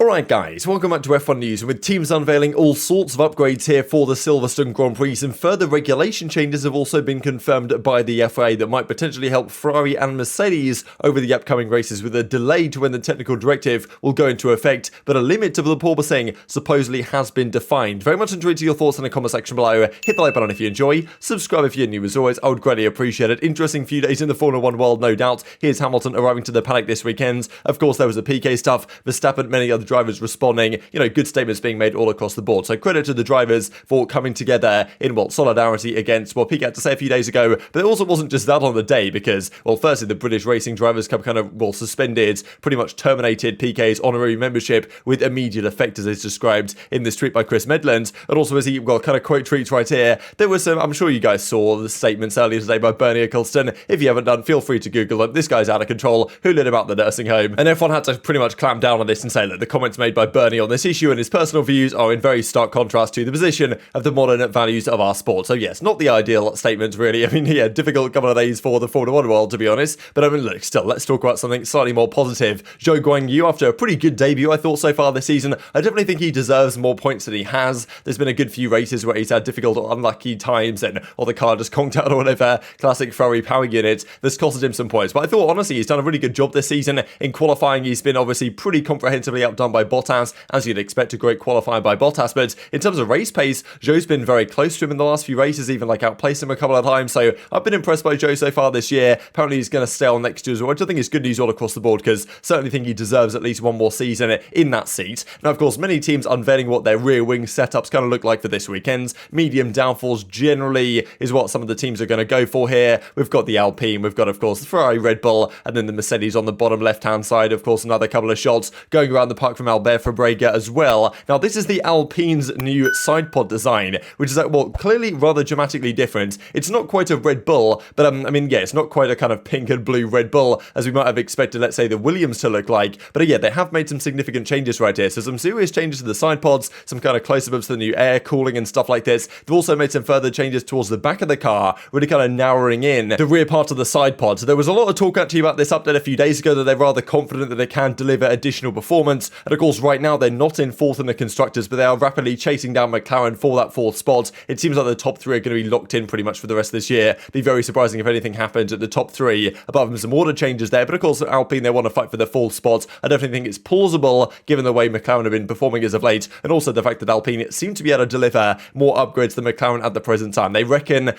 Alright guys, welcome back to F1 News, and with teams unveiling all sorts of upgrades here for the Silverstone Grand Prix, and further regulation changes have also been confirmed by the FIA that might potentially help Ferrari and Mercedes over the upcoming races, with a delay to when the technical directive will go into effect, but a limit of the porpoising supposedly has been defined. Very much enjoyed your thoughts in the comment section below. Hit the like button if you enjoy, subscribe if you're new. As always, I would greatly appreciate it. Interesting few days in the Formula 1 world, no doubt. Here's Hamilton arriving to the paddock this weekend. Of course, there was the PK stuff, Verstappen, many other drivers responding, good statements being made all across the board. So credit to the drivers for coming together in, solidarity against what Piquet had to say a few days ago. But it also wasn't just that on the day, because, firstly, the British Racing Drivers Cup suspended, pretty much terminated Piquet's honorary membership with immediate effect, as is described in this tweet by Chris Medland. And also, as he, kind of quote tweets right here, there was some, I'm sure you guys saw the statements earlier today by Bernie Eccleston. If you haven't done, feel free to Google it. This guy's out of control. Who lit about the nursing home? And everyone had to pretty much clamp down on this and say that the comments made by Bernie on this issue and his personal views are in very stark contrast to the position of the modern values of our sport. So yes, not the ideal statement really. Difficult couple of days for the Formula 1 world, to be honest. But look, still, let's talk about something slightly more positive. Guanyu, after a pretty good debut, I thought, so far this season, I definitely think he deserves more points than he has. There's been a good few races where he's had difficult or unlucky times, or the car just conked out or whatever, classic Ferrari power unit, that's costed him some points. But I thought, honestly, he's done a really good job this season. In qualifying, he's been obviously pretty comprehensively outdone by Bottas, as you'd expect, a great qualifier by Bottas. But in terms of race pace, Joe's been very close to him in the last few races, even outplaced him a couple of times. So I've been impressed by Joe so far this year. Apparently he's going to stay on next year as well, which I think is good news all across the board, because certainly think he deserves at least one more season in that seat. Now, of course, many teams unveiling what their rear wing setups kind of look like for this weekend. Medium downforce generally is what some of the teams are going to go for here. We've got the Alpine, we've got, of course, the Ferrari Red Bull, and then the Mercedes on the bottom left-hand side. Of course, another couple of shots going around the park from Albert Fabrega as well. Now, this is the Alpine's new side pod design, which is, clearly rather dramatically different. It's not quite a Red Bull, but, it's not quite a kind of pink and blue Red Bull as we might have expected, let's say, the Williams to look like. But yeah, they have made some significant changes right here. So some serious changes to the side pods, some kind of close-ups to the new air cooling and stuff like this. They've also made some further changes towards the back of the car, really kind of narrowing in the rear part of the side pod. So there was a lot of talk actually about this update a few days ago, that they're rather confident that they can deliver additional performance. And of course, right now they're not in fourth in the constructors, but they are rapidly chasing down McLaren for that fourth spot. It seems like the top three are going to be locked in pretty much for the rest of this year. Be very surprising if anything happens at the top three, apart from some order changes there. But of course, Alpine, they want to fight for the fourth spot. I definitely think it's plausible given the way McLaren have been performing as of late, and also the fact that Alpine seem to be able to deliver more upgrades than McLaren at the present time. They reckon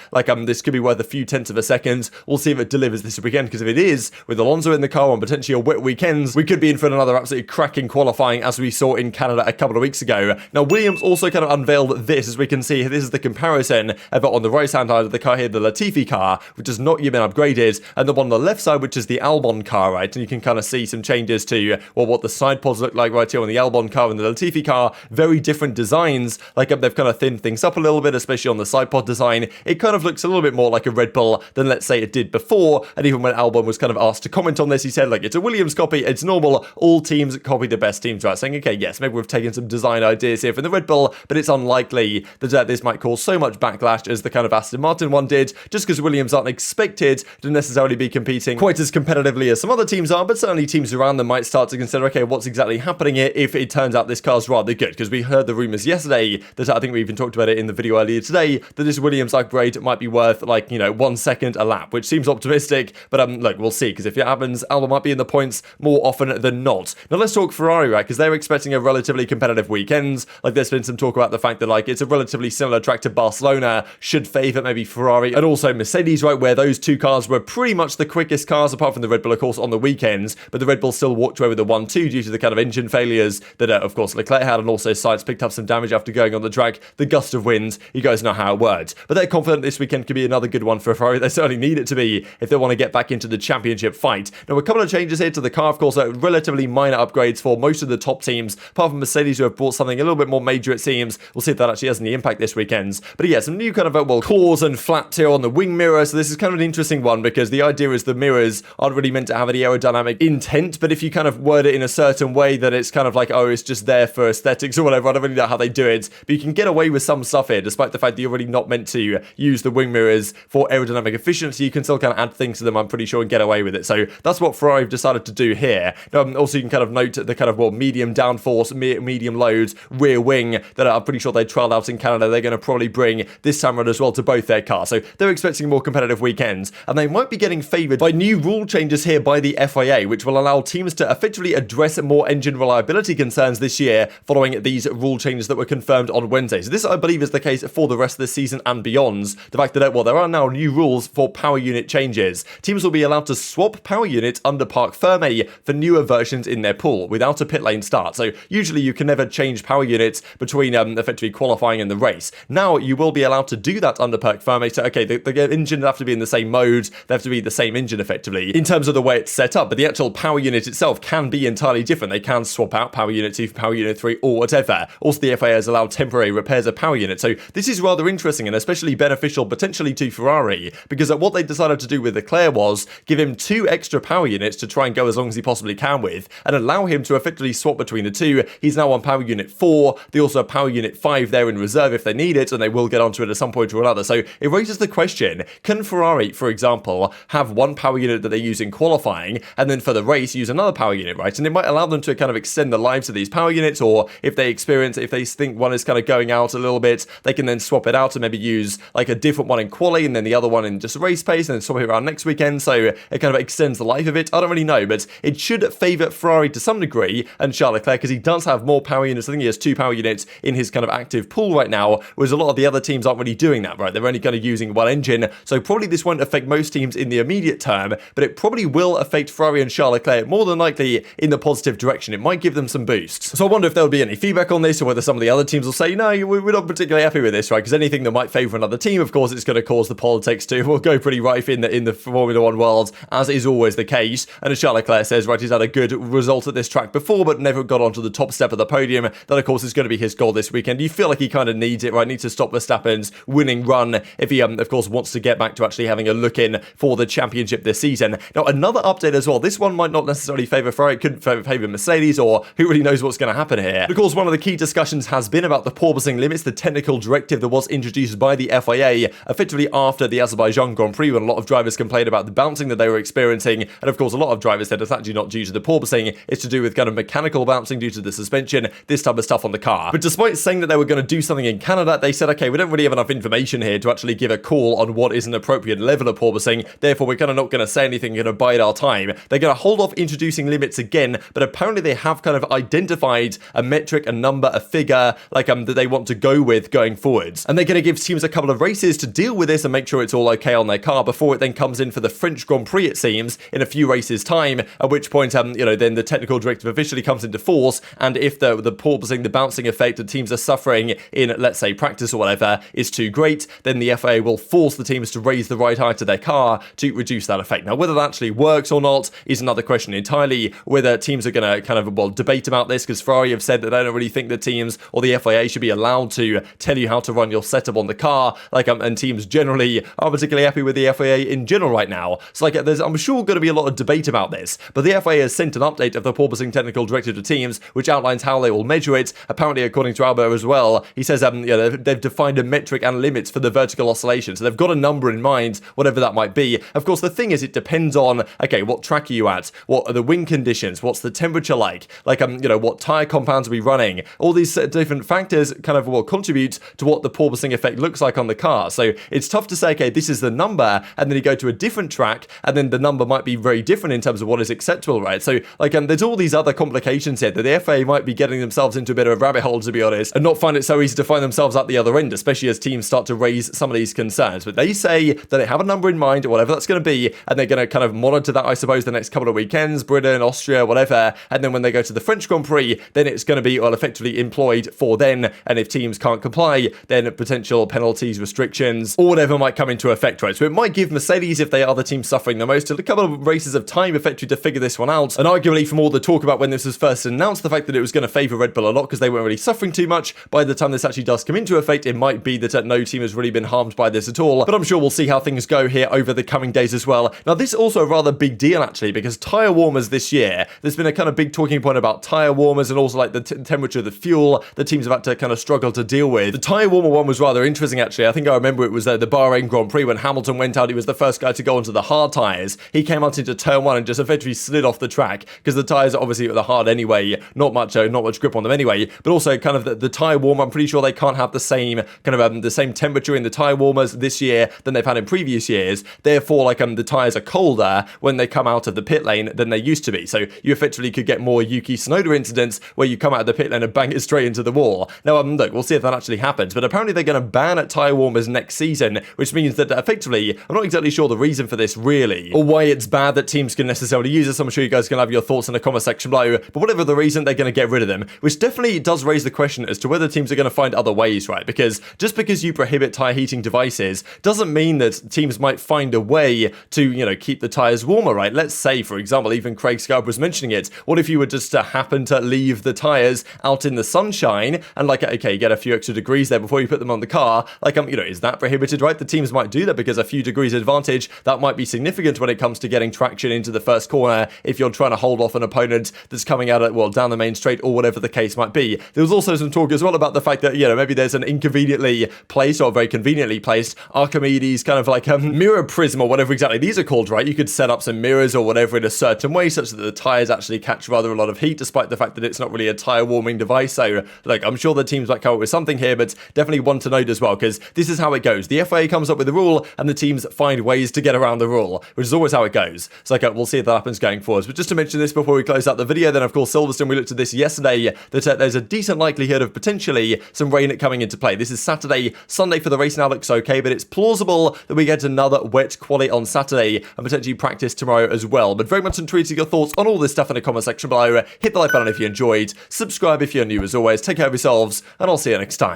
this could be worth a few tenths of a second. We'll see if it delivers this weekend, because if it is, with Alonso in the car on potentially a wet weekends, we could be in for another absolutely cracking qualifying, as we saw in Canada a couple of weeks ago. Now, Williams also kind of unveiled this, as we can see. This is the comparison, but on the right hand side of the car here, the Latifi car, which has not yet been upgraded, and the one on the left side, which is the Albon car, right? And you can kind of see some changes to what the side pods look like right here on the Albon car and the Latifi car. Very different designs. They've kind of thinned things up a little bit, especially on the side pod design. It kind of looks a little bit more like a Red Bull than, let's say, it did before. And even when Albon was kind of asked to comment on this, he said, it's a Williams copy. It's normal. All teams copy the best teams, right? Saying, okay, yes, maybe we've taken some design ideas here from the Red Bull, but it's unlikely that this might cause so much backlash as the kind of Aston Martin one did, just because Williams aren't expected to necessarily be competing quite as competitively as some other teams are. But certainly teams around them might start to consider, okay, what's exactly happening here if it turns out this car's rather good? Because we heard the rumours yesterday that, I think we even talked about it in the video earlier today, that this Williams upgrade might be worth 1 second a lap, which seems optimistic, but look, we'll see, because if it happens, Albon might be in the points more often than not. Now let's talk Ferrari, right? Because they're expecting a relatively competitive weekend. There's been some talk about the fact that it's a relatively similar track to Barcelona, should favour maybe Ferrari, and also Mercedes, right, where those two cars were pretty much the quickest cars, apart from the Red Bull, of course, on the weekends. But the Red Bull still walked away with the 1-2 due to the kind of engine failures that, of course, Leclerc had, and also Sainz picked up some damage after going on the track. The gust of wind, you guys know how it works. But they're confident this weekend could be another good one for Ferrari. They certainly need it to be if they want to get back into the championship fight. Now, a couple of changes here to the car, of course, are relatively minor upgrades for most of the top teams, apart from Mercedes, who have brought something a little bit more major, it seems. We'll see if that actually has any impact this weekend. But yeah, some new kind of, claws and flaps here on the wing mirror. So this is kind of an interesting one, because the idea is the mirrors aren't really meant to have any aerodynamic intent, but if you kind of word it in a certain way, that it's kind of it's just there for aesthetics or whatever. I don't really know how they do it, but you can get away with some stuff here, despite the fact that you're really not meant to use the wing mirrors for aerodynamic efficiency. You can still kind of add things to them, I'm pretty sure, and get away with it. So that's what Ferrari have decided to do here. Also, you can kind of note the kind of medium downforce, medium loads, rear wing that I'm pretty sure they trialed out in Canada. They're going to probably bring this time around as well to both their cars. So they're expecting more competitive weekends, and they might be getting favoured by new rule changes here by the FIA, which will allow teams to effectively address more engine reliability concerns this year following these rule changes that were confirmed on Wednesday. So this, I believe, is the case for the rest of the season and beyond. The fact that, well, there are now new rules for power unit changes. Teams will be allowed to swap power units under Parc Fermé for newer versions in their pool without a pit lane start. So usually you can never change power units between effectively qualifying and the race. Now you will be allowed to do that under Parc Fermé. So okay, the engine have to be in the same mode, they have to be the same engine effectively in terms of the way it's set up, but the actual power unit itself can be entirely different. They can swap out power unit 2 for power unit 3 or whatever. Also, the FIA has allowed temporary repairs of power units. So this is rather interesting and especially beneficial potentially to Ferrari, because what they decided to do with Leclerc was give him 2 extra power units to try and go as long as he possibly can with, and allow him to effectively swap between the two. He's now on power unit 4. They also have power unit 5 there in reserve if they need it, and they will get onto it at some point or another. So it raises the question, can Ferrari, for example, have one power unit that they use in qualifying, and then for the race use another power unit, right? And it might allow them to kind of extend the lives of these power units, or if they think one is kind of going out a little bit, they can then swap it out and maybe use like a different one in quali and then the other one in just race pace and then swap it around next weekend, so it kind of extends the life of it. I don't really know, but it should favour Ferrari to some degree and Charles Leclerc, because he does have more power units. I think he has 2 power units in his kind of active pool right now, whereas a lot of the other teams aren't really doing that, right? They're only kind of using one engine, so probably this won't affect most teams in the immediate term, but it probably will affect Ferrari and Charles Leclerc more than likely in the positive direction. It might give them some boosts. So I wonder if there'll be any feedback on this, or whether some of the other teams will say, no, we're not particularly happy with this, right? Because anything that might favour another team, of course, it's going to cause the politics too. We'll go pretty rife in the Formula 1 world, as is always the case. And as Charles Leclerc says, right, he's had a good result at this track before, but never got onto the top step of the podium. That, of course, is going to be his goal this weekend. You feel like he kind of needs it, right? Needs to stop Verstappen's winning run if he, of course, wants to get back to actually having a look in for the championship this season. Now, another update as well. This one might not necessarily favour Ferrari. It could favour Mercedes, or who really knows what's going to happen here. But of course, one of the key discussions has been about the porpoising limits, the technical directive that was introduced by the FIA effectively after the Azerbaijan Grand Prix, when a lot of drivers complained about the bouncing that they were experiencing. And of course, a lot of drivers said it's actually not due to the porpoising, it's to do with kind of mechanical bouncing due to the suspension, this type of stuff on the car. But despite saying that they were going to do something in Canada, they said, okay, we don't really have enough information here to actually give a call on what is an appropriate level of porpoising, therefore we're kind of not going to say anything, going to bide our time. They're going to hold off introducing limits again, but apparently they have kind of identified a metric, a number, a figure, like that they want to go with going forwards. And they're going to give teams a couple of races to deal with this and make sure it's all okay on their car before it then comes in for the French Grand Prix, it seems, in a few races' time, at which point, then the technical directive officially comes into force, and if the porpoising, the bouncing effect that teams are suffering in, let's say, practice or whatever, is too great, then the FIA will force the teams to raise the right height of their car to reduce that effect. Now, whether that actually works or not is another question entirely, whether teams are going to kind of, debate about this, because Ferrari have said that they don't really think that teams or the FIA should be allowed to tell you how to run your setup on the car, and teams generally aren't particularly happy with the FIA in general right now. So, there's, I'm sure, going to be a lot of debate about this, but the FIA has sent an update of the porpoising technical directive to teams, which outlines how they will measure it. Apparently, according to Albon as well, he says they've defined a metric and limits for the vertical oscillation, so they've got a number in mind, whatever that might be. Of course, the thing is, it depends on, okay, what track are you at? What are the wind conditions? What's the temperature like? What tyre compounds are we running? All these different factors kind of will contribute to what the porpoising effect looks like on the car. So it's tough to say, okay, this is the number, and then you go to a different track, and then the number might be very different in terms of what is acceptable, right? So, there's all these other complications here that the FIA might be getting themselves into a bit of a rabbit hole, to be honest, and not find it so easy to find themselves at the other end, especially as teams start to raise some of these concerns. But they say that they have a number in mind, or whatever that's going to be, and they're going to kind of monitor that, I suppose, the next couple of weekends, Britain, Austria, whatever, and then when they go to the French Grand Prix, then it's going to be, effectively employed for then, and if teams can't comply, then potential penalties, restrictions, or whatever might come into effect, right? So it might give Mercedes, if they are the team suffering the most, a couple of races of time, effectively, to figure this one out. And arguably, from all the talk about when this was first announced, the fact that it was going to favour Red Bull a lot because they weren't really suffering too much, by the time this actually does come into effect, it might be that no team has really been harmed by this at all. But I'm sure we'll see how things go here over the coming days as well. Now, this is also a rather big deal, actually, because tyre warmers this year, there's been a kind of big talking point about tyre warmers and also the temperature of the fuel that teams have had to kind of struggle to deal with. The tyre warmer one was rather interesting, actually. I think I remember it was the Bahrain Grand Prix when Hamilton went out. He was the first guy to go onto the hard tyres. He came out into turn one and just effectively slid off the track because the tyres, obviously, the hard anyway, not much grip on them anyway, but also kind of the tyre warmer, I'm pretty sure they can't have the same kind of the same temperature in the tyre warmers this year than they've had in previous years. Therefore, like the tyres are colder when they come out of the pit lane than they used to be. So you effectively could get more Yuki Tsunoda incidents where you come out of the pit lane and bang it straight into the wall. Now, look, we'll see if that actually happens, but apparently they're going to ban tyre warmers next season, which means that effectively, I'm not exactly sure the reason for this really, or why it's bad that teams can necessarily use this. I'm sure you guys can have your thoughts in the comment section below, but whatever the reason, they're going to get rid of them, which definitely does raise the question as to whether teams are going to find other ways, right? Because just because you prohibit tyre heating devices doesn't mean that teams might find a way to, keep the tyres warmer, right? Let's say, for example, even Craig Scarb was mentioning it, what if you were just to happen to leave the tyres out in the sunshine and okay, get a few extra degrees there before you put them on the car, is that prohibited, right? The teams might do that because a few degrees advantage, that might be significant when it comes to getting traction into the first corner if you're trying to hold off an opponent that's coming out down the main straight or whatever the case might be. There was also some talk as well about the fact that, maybe there's an inconveniently placed or very conveniently placed Archimedes kind of like a mirror prism or whatever exactly these are called, right? You could set up some mirrors or whatever in a certain way such that the tyres actually catch rather a lot of heat despite the fact that it's not really a tyre warming device. So, I'm sure the teams might come up with something here, but definitely one to note as well, because this is how it goes. The FIA comes up with a rule and the teams find ways to get around the rule, which is always how it goes. So, we'll see if that happens going forwards. But just to mention this before we close out the video, then of course Silverstone, we looked at this yesterday, that there's a decent likelihood of potentially some rain coming into play. This is Saturday. Sunday for the race now looks okay, but it's plausible that we get another wet quali on Saturday and potentially practice tomorrow as well. But very much intrigued your thoughts on all this stuff in the comment section below. Hit the like button if you enjoyed, subscribe if you're new as always, take care of yourselves, and I'll see you next time.